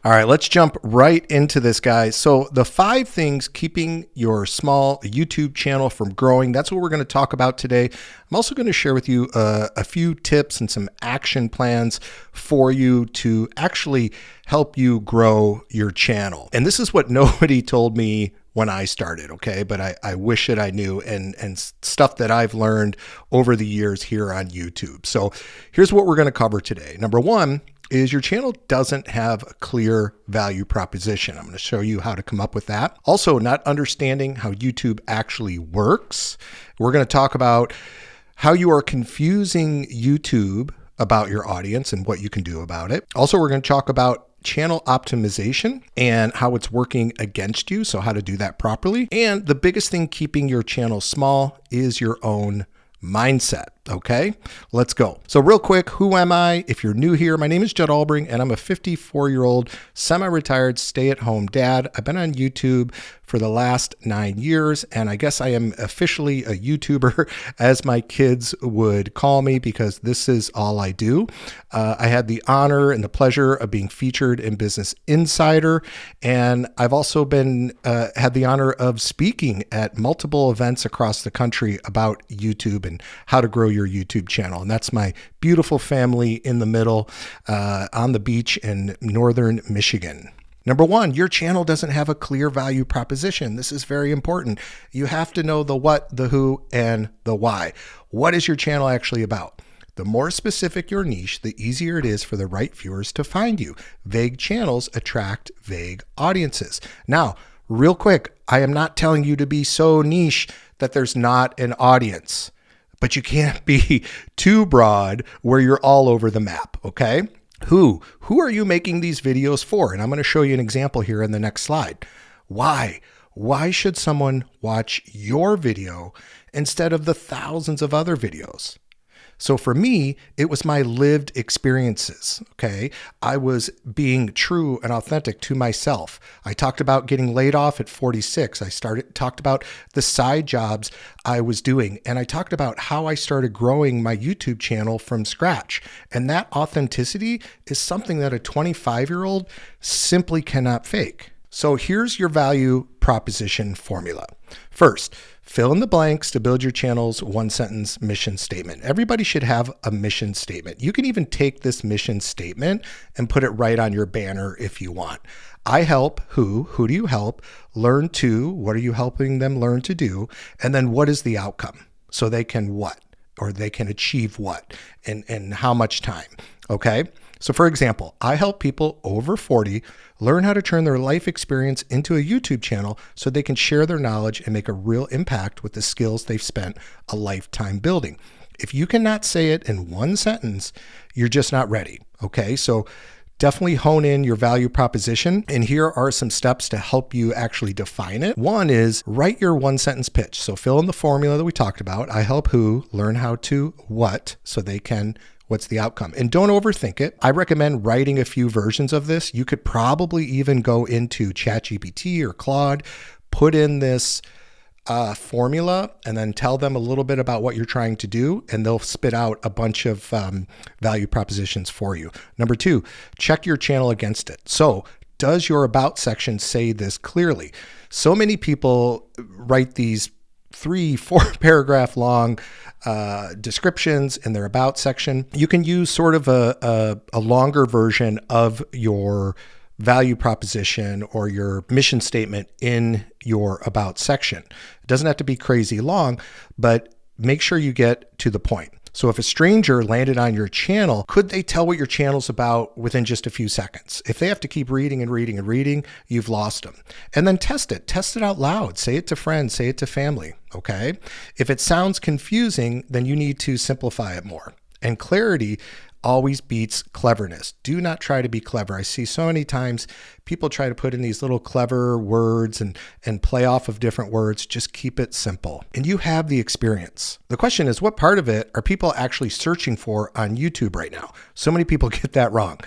All right, let's jump right into this, guys. So the 5 things keeping your small YouTube channel from growing, that's what we're going to talk about today. I'm also going to share with you a few tips and some action plans for you to actually help you grow your channel. And this is what nobody told me when I started, okay? But I wish that I knew, and stuff that I've learned over the years here on YouTube. So here's what we're going to cover today. Number 1 is your channel doesn't have a clear value proposition. I'm going to show you how to come up with that. Also, not understanding how YouTube actually works. We're going to talk about how you are confusing YouTube about your audience and what you can do about it. Also, we're going to talk about channel optimization and how it's working against you, so how to do that properly. And the biggest thing keeping your channel small is your own mindset. Okay, let's go. So real quick, who am I? If you're new here, my name is Judd Albring, and I'm a 54-year-old semi-retired stay-at-home dad. I've been on YouTube for the last 9 years, and I guess I am officially a YouTuber, as my kids would call me, because this is all I do. I had the honor and the pleasure of being featured in Business Insider, and I've also been had the honor of speaking at multiple events across the country about YouTube and how to grow your YouTube channel. And that's my beautiful family in the middle on the beach in northern Michigan. Number 1, your channel doesn't have a clear value proposition. This is very important. You have to know the what, the who, and the why. What is your channel actually about? The more specific your niche, the easier it is for the right viewers to find you. Vague channels attract vague audiences. Now, real quick, I am not telling you to be so niche that there's not an audience, but you can't be too broad where you're all over the map, okay? Who are you making these videos for? And I'm going to show you an example here in the next slide. Why should someone watch your video instead of the thousands of other videos? So for me, it was my lived experiences, okay? I was being true and authentic to myself. I talked about getting laid off at 46. I talked about the side jobs I was doing, and I talked about how I started growing my YouTube channel from scratch. And that authenticity is something that a 25-year-old simply cannot fake. So here's your value proposition formula. First, fill in the blanks to build your channel's 1-sentence mission statement. Everybody should have a mission statement. You can even take this mission statement and put it right on your banner if you want. I help who do you help? Learn to, what are you helping them learn to do? And then what is the outcome? So they can what? Or they can achieve what? And how much time? Okay. So for example, I help people over 40 learn how to turn their life experience into a YouTube channel so they can share their knowledge and make a real impact with the skills they've spent a lifetime building. If you cannot say it in 1 sentence, you're just not ready. Okay. So definitely hone in your value proposition. And here are some steps to help you actually define it. 1 is write your 1-sentence pitch. So fill in the formula that we talked about. I help who learn how to what so they can what's the outcome? And don't overthink it. I recommend writing a few versions of this. You could probably even go into ChatGPT or Claude, put in this formula, and then tell them a little bit about what you're trying to do, and they'll spit out a bunch of value propositions for you. Number 2, check your channel against it. So does your about section say this clearly? So many people write these 3-4 paragraph long descriptions in their about section. You can use sort of a longer version of your value proposition or your mission statement in your about section. It doesn't have to be crazy long, but make sure you get to the point. So if a stranger landed on your channel, could they tell what your channel's about within just a few seconds? If they have to keep reading and reading and reading, you've lost them. And then test it out loud. Say it to friends, say it to family, okay? If it sounds confusing, then you need to simplify it more. And clarity always beats cleverness. Do not try to be clever. I see so many times people try to put in these little clever words and play off of different words. Just keep it simple. And you have the experience. The question is, what part of it are people actually searching for on YouTube right now? So many people get that wrong.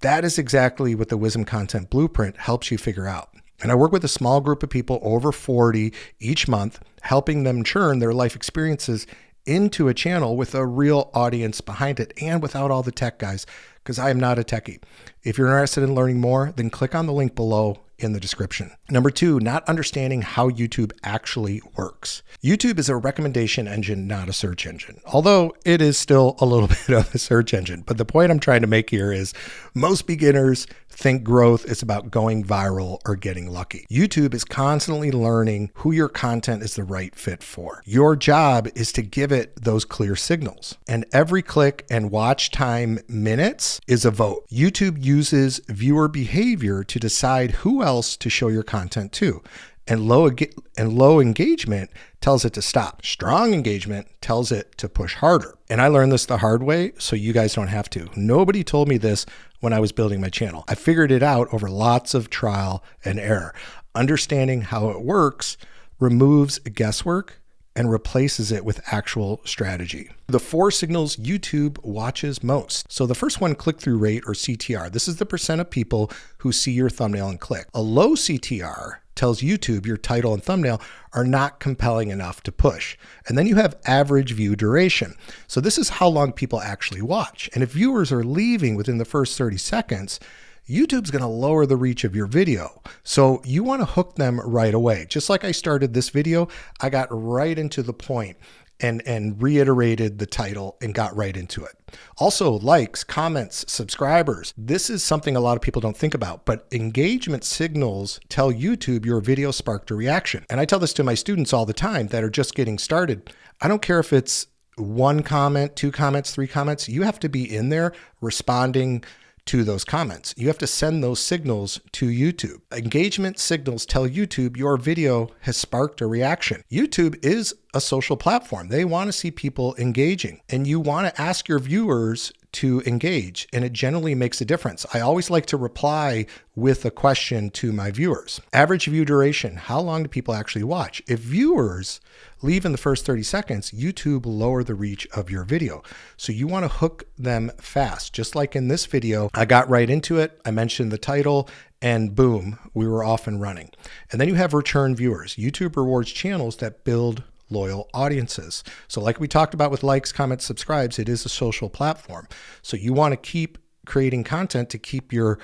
That is exactly what the Wisdom Content Blueprint helps you figure out. And I work with a small group of people over 40 each month, helping them turn their life experiences into a channel with a real audience behind it and without all the tech, guys. because I am not a techie. If you're interested in learning more, then click on the link below in the description. Number 2, not understanding how YouTube actually works. YouTube is a recommendation engine, not a search engine, although it is still a little bit of a search engine. But the point I'm trying to make here is most beginners think growth is about going viral or getting lucky. YouTube is constantly learning who your content is the right fit for. Your job is to give it those clear signals. And every click and watch time minutes is a vote. YouTube uses viewer behavior to decide who else to show your content to. And low engagement tells it to stop. Strong engagement tells it to push harder. And I learned this the hard way, so you guys don't have to. Nobody told me this when I was building my channel. I figured it out over lots of trial and error. Understanding how it works removes guesswork and replaces it with actual strategy. The 4 signals YouTube watches most. So the first one, click-through rate or CTR. This is the percent of people who see your thumbnail and click. A low CTR tells YouTube your title and thumbnail are not compelling enough to push. And then you have average view duration. So this is how long people actually watch. And if viewers are leaving within the first 30 seconds, YouTube's going to lower the reach of your video. So you want to hook them right away. Just like I started this video, I got right into the point and reiterated the title and got right into it. Also, likes, comments, subscribers. This is something a lot of people don't think about, but engagement signals tell YouTube your video sparked a reaction. And I tell this to my students all the time that are just getting started. I don't care if it's 1 comment, 2 comments, 3 comments. You have to be in there responding to those comments. You have to send those signals to YouTube. Engagement signals tell YouTube your video has sparked a reaction. YouTube is a social platform. They want to see people engaging, and you want to ask your viewers to engage, and it generally makes a difference. I always like to reply with a question to my viewers. Average view duration. How long do people actually watch? If viewers leave in the first 30 seconds, YouTube will lower the reach of your video. So you want to hook them fast. Just like in this video, I got right into it. I mentioned the title and boom, we were off and running. And then you have return viewers. YouTube rewards channels that build loyal audiences. So like we talked about with likes, comments, subscribes, it is a social platform. So you want to keep creating content to keep your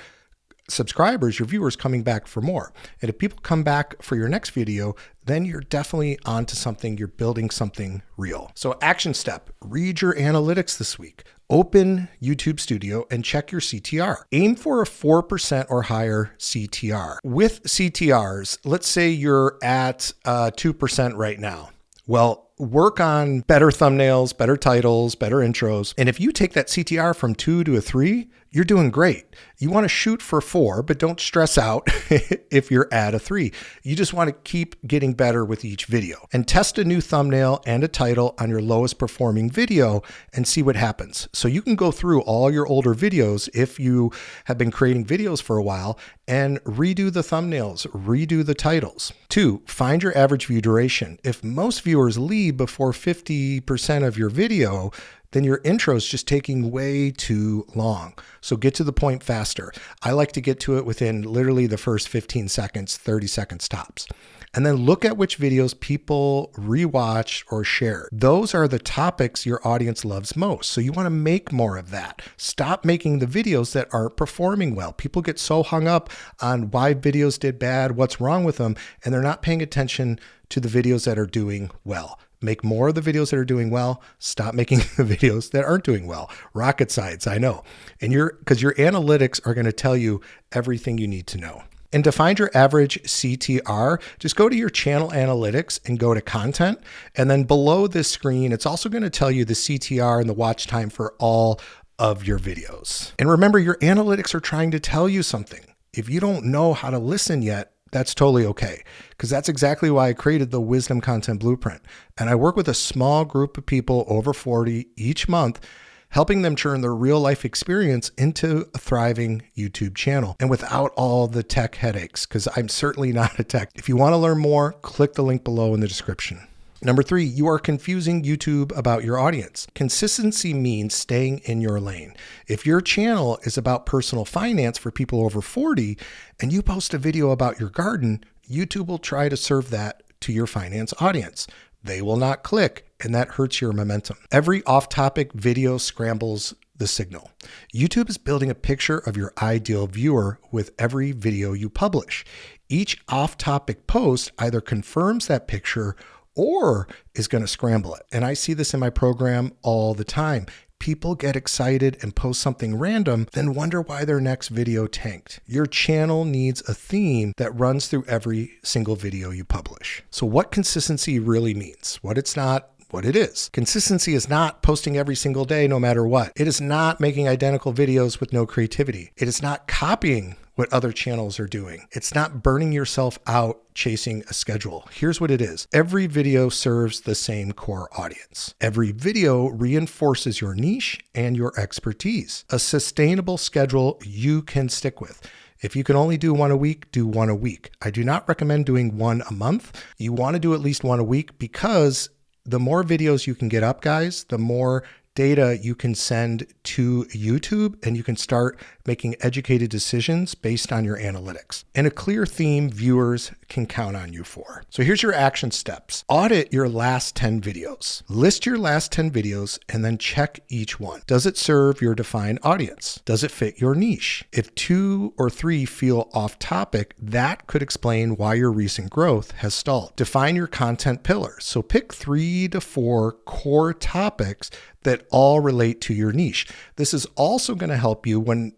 subscribers, your viewers coming back for more. And if people come back for your next video, then you're definitely onto something. You're building something real. So action step, read your analytics this week. Open YouTube Studio and check your CTR. Aim for a 4% or higher CTR. With CTRs, let's say you're at 2% right now. Well, work on better thumbnails, better titles, better intros. And if you take that CTR from 2 to a 3, you're doing great. You want to shoot for 4, but don't stress out if you're at a 3. You just want to keep getting better with each video. And test a new thumbnail and a title on your lowest performing video and see what happens. So you can go through all your older videos if you have been creating videos for a while and redo the thumbnails, redo the titles. 2, find your average view duration. If most viewers leave before 50% of your video, then your intro is just taking way too long. So get to the point faster. I like to get to it within literally the first 15 seconds, 30 seconds tops. And then look at which videos people rewatch or share. Those are the topics your audience loves most. So you want to make more of that. Stop making the videos that aren't performing well. People get so hung up on why videos did bad, what's wrong with them, and they're not paying attention to the videos that are doing well. Make more of the videos that are doing well. Stop making the videos that aren't doing well. Rocket science, I know. And because your analytics are going to tell you everything you need to know. And to find your average CTR, just go to your channel analytics and go to content. And then below this screen, it's also going to tell you the CTR and the watch time for all of your videos. And remember, your analytics are trying to tell you something. If you don't know how to listen yet, that's totally okay, because that's exactly why I created the Wisdom Content Blueprint. And I work with a small group of people over 40 each month, helping them turn their real life experience into a thriving YouTube channel and without all the tech headaches, because I'm certainly not a tech. If you want to learn more, click the link below in the description. Number 3, you are confusing YouTube about your audience. Consistency means staying in your lane. If your channel is about personal finance for people over 40 and you post a video about your garden, YouTube will try to serve that to your finance audience. They will not click, and that hurts your momentum. Every off-topic video scrambles the signal. YouTube is building a picture of your ideal viewer with every video you publish. Each off-topic post either confirms that picture or is going to scramble it. And I see this in my program all the time. People get excited and post something random, then wonder why their next video tanked. Your channel needs a theme that runs through every single video you publish. So what consistency really means, what it's not, what it is. Consistency is not posting every single day no matter what. It is not making identical videos with no creativity. It is not copying what other channels are doing. It's not burning yourself out chasing a schedule. Here's what it is. Every video serves the same core audience. Every video reinforces your niche and your expertise. A sustainable schedule you can stick with. If you can only do one a week, do one a week. I do not recommend doing one a month. You want to do at least one a week because the more videos you can get up, guys, the more data you can send to YouTube, and you can start making educated decisions based on your analytics and a clear theme viewers can count on you for. So here's your action steps. Audit your last 10 videos. List your last 10 videos and then check each one. Does it serve your defined audience? Does it fit your niche? If 2 or 3 feel off topic, that could explain why your recent growth has stalled. Define your content pillars. So pick 3 to 4 core topics that all relate to your niche. This is also going to help you when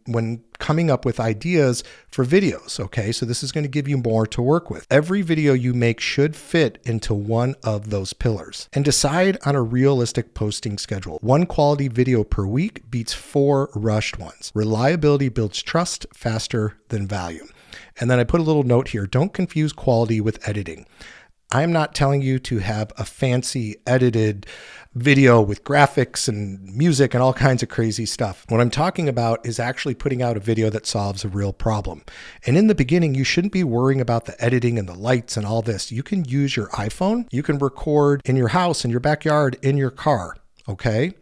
coming up with ideas for videos, okay? So this is going to give you more to work with. Every video you make should fit into one of those pillars. And decide on a realistic posting schedule. 1 quality video per week beats 4 rushed ones. Reliability builds trust faster than value. And then I put a little note here. Don't confuse quality with editing. I'm not telling you to have a fancy edited video with graphics and music and all kinds of crazy stuff. What I'm talking about is actually putting out a video that solves a real problem. And in the beginning, you shouldn't be worrying about the editing and the lights and all this. You can use your iPhone. You can record in your house, in your backyard, in your car, okay?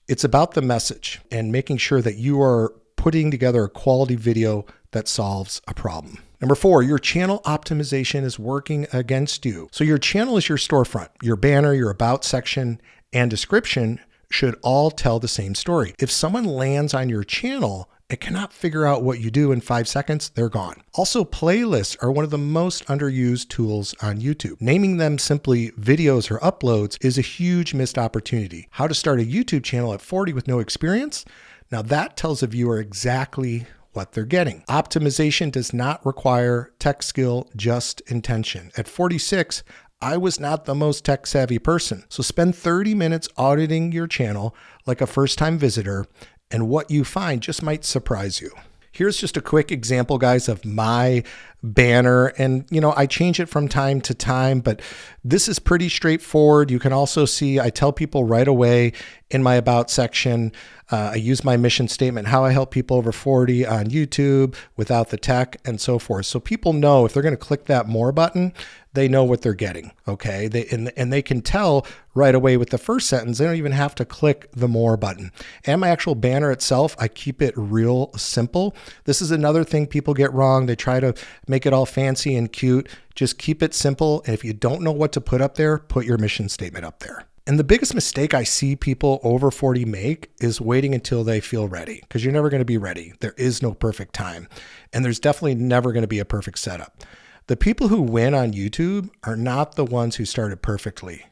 It's about the message and making sure that you are putting together a quality video that solves a problem. Number 4, your channel optimization is working against you. So your channel is your storefront. Your banner, your about section, and description should all tell the same story. If someone lands on your channel and cannot figure out what you do in 5 seconds, they're gone. Also, playlists are one of the most underused tools on YouTube. Naming them simply videos or uploads is a huge missed opportunity. How to start a YouTube channel at 40 with no experience? Now that tells a viewer exactly what they're getting. Optimization does not require tech skill, just intention. At 46, I was not the most tech savvy person. So spend 30 minutes auditing your channel like a first-time visitor, and what you find just might surprise you. Here's just a quick example, guys, of my banner. And, I change it from time to time, but this is pretty straightforward. You can also see, I tell people right away in my about section, I use my mission statement, how I help people over 40 on YouTube without the tech and so forth. So people know if they're going to click that more button, they know what they're getting, okay? They can tell right away with the first sentence. They don't even have to click the more button. And my actual banner itself, I keep it real simple. This is another thing people get wrong. They try to make it all fancy and cute. Just keep it simple. And if you don't know what to put up there, put your mission statement up there. And the biggest mistake I see people over 40 make is waiting until they feel ready, because you're never going to be ready. There is no perfect time. And there's definitely never going to be a perfect setup. The people who win on YouTube are not the ones who started perfectly.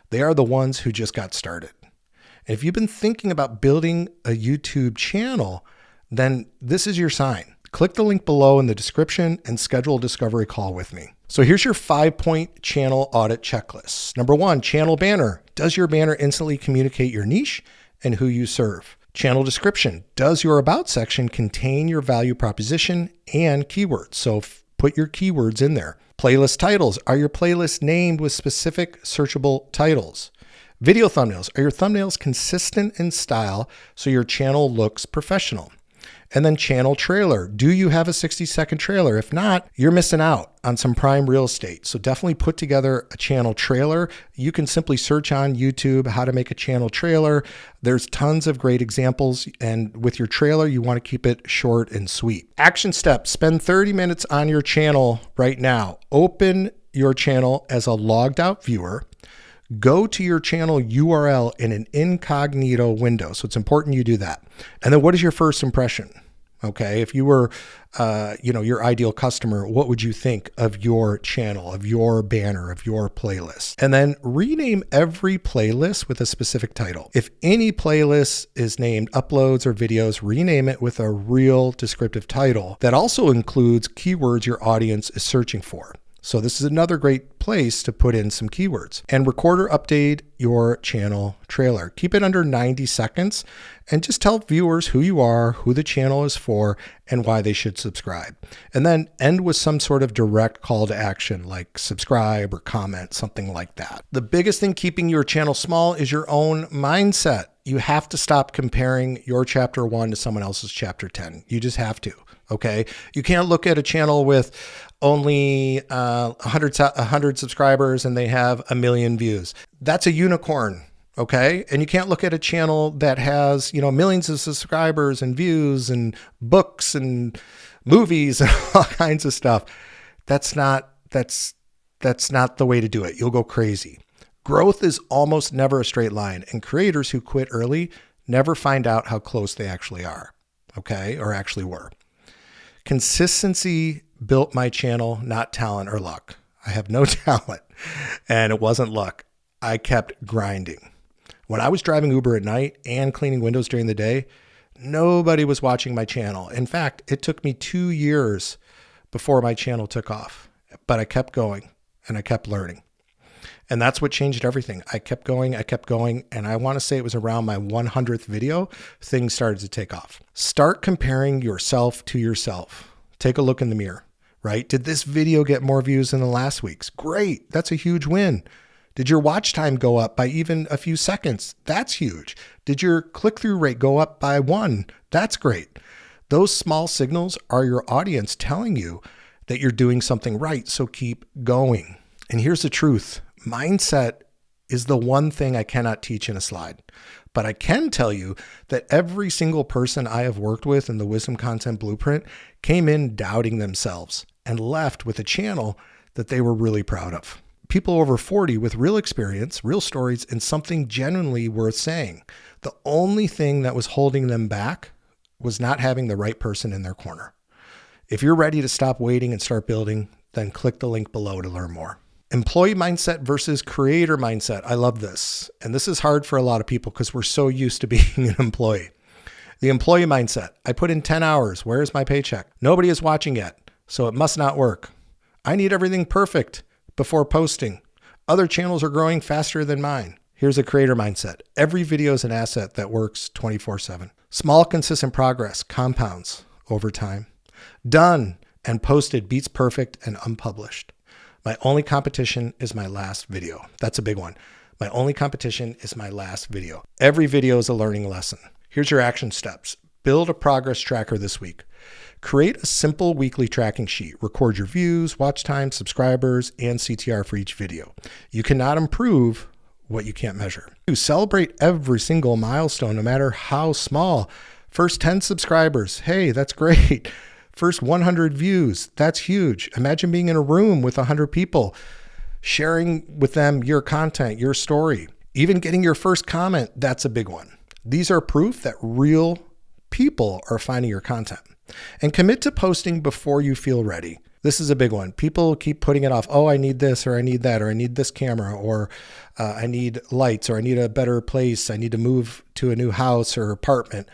They are the ones who just got started. And if you've been thinking about building a YouTube channel, then this is your sign. Click the link below in the description and schedule a discovery call with me. So here's your 5-point channel audit checklist. Number 1, channel banner. Does your banner instantly communicate your niche and who you serve? Channel description. Does your about section contain your value proposition and keywords? So put your keywords in there. Playlist titles. Are your playlists named with specific searchable titles? Video thumbnails. Are your thumbnails consistent in style so your channel looks professional? And then channel trailer. Do you have a 60-second trailer? If not, you're missing out on some prime real estate. So definitely put together a channel trailer. You can simply search on YouTube how to make a channel trailer. There's tons of great examples. And with your trailer, you want to keep it short and sweet. Action steps. Spend 30 minutes on your channel right now. Open your channel as a logged out viewer. go to your channel URL in an incognito window. So it's important you do that. And then what is your first impression? Okay, if you were, your ideal customer, what would you think of your channel, of your banner, of your playlist? And then rename every playlist with a specific title. If any playlist is named uploads or videos, rename it with a real descriptive title that also includes keywords your audience is searching for. So this is another great place to put in some keywords. And record or update your channel trailer. Keep it under 90 seconds and just tell viewers who you are, who the channel is for, and why they should subscribe. And then end with some sort of direct call to action like subscribe or comment, something like that. The biggest thing keeping your channel small is your own mindset. You have to stop comparing your chapter 1 to someone else's chapter 10. You just have to. Okay. You can't look at a channel with only 100 subscribers and they have 1 million views. That's a unicorn. Okay. And you can't look at a channel that has, millions of subscribers and views and books and movies and all kinds of stuff. That's not the way to do it. You'll go crazy. Growth is almost never a straight line, and creators who quit early never find out how close they actually are. Okay. Or actually were. Consistency built my channel, not talent or luck. I have no talent, and it wasn't luck. I kept grinding. When I was driving Uber at night and cleaning windows during the day, nobody was watching my channel. In fact, it took me 2 years before my channel took off, but I kept going and I kept learning. And that's what changed everything. I kept going, and I want to say it was around my 100th video, things started to take off. Start comparing yourself to yourself. Take a look in the mirror, right? Did this video get more views than the last week's? Great, that's a huge win. Did your watch time go up by even a few seconds? That's huge. Did your click-through rate go up by 1? That's great. Those small signals are your audience telling you that you're doing something right, so keep going. And here's the truth. Mindset is the one thing I cannot teach in a slide, but I can tell you that every single person I have worked with in the Wisdom Content Blueprint came in doubting themselves and left with a channel that they were really proud of. People over 40 with real experience, real stories, and something genuinely worth saying. The only thing that was holding them back was not having the right person in their corner. If you're ready to stop waiting and start building, then click the link below to learn more. Employee mindset versus creator mindset. I love this. And this is hard for a lot of people because we're so used to being an employee. The employee mindset. I put in 10 hours. Where is my paycheck? Nobody is watching yet, so it must not work. I need everything perfect before posting. Other channels are growing faster than mine. Here's a creator mindset. Every video is an asset that works 24/7. Small, consistent progress compounds over time. Done and posted beats perfect and unpublished. My only competition is my last video. That's a big one. My only competition is my last video. Every video is a learning lesson. Here's your action steps. Build a progress tracker this week. Create a simple weekly tracking sheet. Record your views, watch time, subscribers, and CTR for each video. You cannot improve what you can't measure. Celebrate every single milestone, no matter how small. First 10 subscribers. Hey, that's great. First 100 views, that's huge. Imagine being in a room with 100 people, sharing with them your content, your story. Even getting your first comment, that's a big one. These are proof that real people are finding your content. And commit to posting before you feel ready. This is a big one. People keep putting it off. Oh, I need this, or I need that, or I need this camera, or I need lights, or I need a better place. I need to move to a new house or apartment.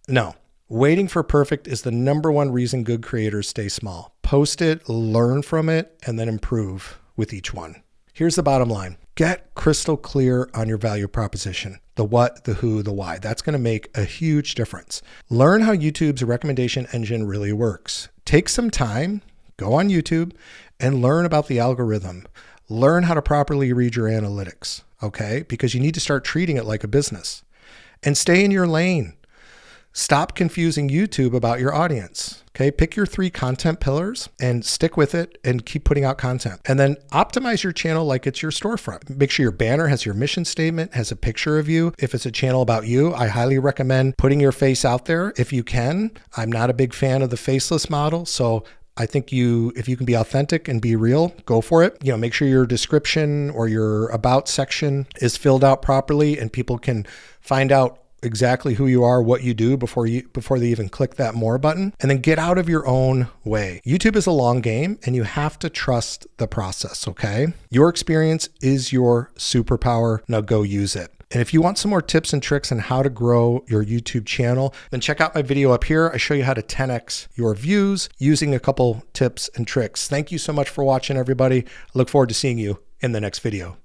No. Waiting for perfect is the #1 reason good creators stay small. Post it, learn from it, and then improve with each one. Here's the bottom line. Get crystal clear on your value proposition. The what, the who, the why. That's going to make a huge difference. Learn how YouTube's recommendation engine really works. Take some time, go on YouTube, and learn about the algorithm. Learn how to properly read your analytics, okay? Because you need to start treating it like a business. And stay in your lane. Stop confusing YouTube about your audience. Okay. Pick your 3 content pillars and stick with it and keep putting out content. And then optimize your channel like it's your storefront. Make sure your banner has your mission statement, has a picture of you. If it's a channel about you, I highly recommend putting your face out there if you can. I'm not a big fan of the faceless model, so I think if you can be authentic and be real, go for it. Make sure your description or your about section is filled out properly and people can find out exactly who you are, what you do before they even click that more button. And then get out of your own way. YouTube is a long game and you have to trust the process, okay? Your experience is your superpower. Now go use it. And if you want some more tips and tricks on how to grow your YouTube channel, then check out my video up here. I show you how to 10x your views using a couple tips and tricks. Thank you so much for watching, everybody. I look forward to seeing you in the next video.